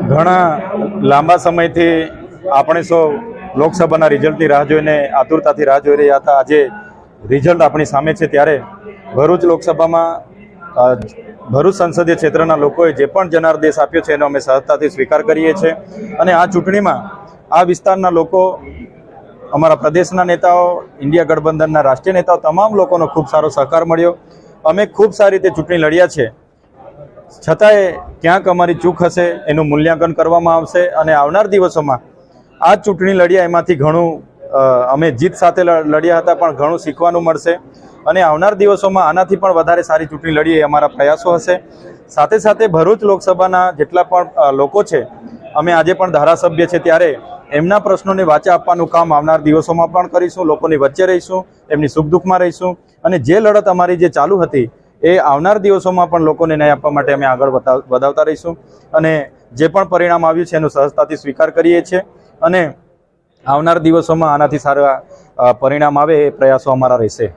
ઘણા લાંબા સમયથી આપણે સૌ લોકસભાના રિઝલ્ટની રાહ જોઈને આતુરતાથી રાહ જોઈ રહ્યા હતા. આજે રિઝલ્ટ આપણી સામે છે ત્યારે ભરૂચ લોકસભામાં ભરૂચ સંસદીય ક્ષેત્રના લોકોએ જે પણ જનાદેશ આપ્યો છે એનો અમે સહજતાથી સ્વીકાર કરીએ છીએ. અને આ ચૂંટણીમાં આ વિસ્તારના લોકો, અમારા પ્રદેશના નેતાઓ, ઇન્ડિયા ગઠબંધનના રાષ્ટ્રીય નેતાઓ, તમામ લોકોનો ખૂબ સારો સહકાર મળ્યો. અમે ખૂબ સારી રીતે ચૂંટણી લડ્યા છે. છતાંય ક્યાંક અમારી ચૂક હશે એનું મૂલ્યાંકન કરવામાં આવશે અને આવનાર દિવસોમાં આ ચૂંટણી લડ્યા એમાંથી ઘણું અમે જીત સાથે લડ્યા હતા પણ ઘણું શીખવાનું મળશે અને આવનાર દિવસોમાં આનાથી પણ વધારે સારી ચૂંટણી લડીએ એ અમારા પ્રયાસો હશે. સાથે સાથે ભરૂચ લોકસભાના જેટલા પણ લોકો છે, અમે આજે પણ ધારાસભ્ય છે ત્યારે એમના પ્રશ્નોને વાચા આપવાનું કામ આવનાર દિવસોમાં પણ કરીશું. લોકોની વચ્ચે રહીશું, એમની સુખ દુઃખમાં રહીશું અને જે લડત અમારી જે ચાલુ હતી એ આવનાર દિવસોમાં પણ લોકોને ન્યાય આપવા માટે અમે આગળ વધાવતા રહીશું. અને જે પણ પરિણામ આવ્યું છે એનો સહજતાથી સ્વીકાર કરીએ છીએ અને આવનાર દિવસોમાં આનાથી સારા પરિણામ આવે એ પ્રયાસો અમારા રહેશે.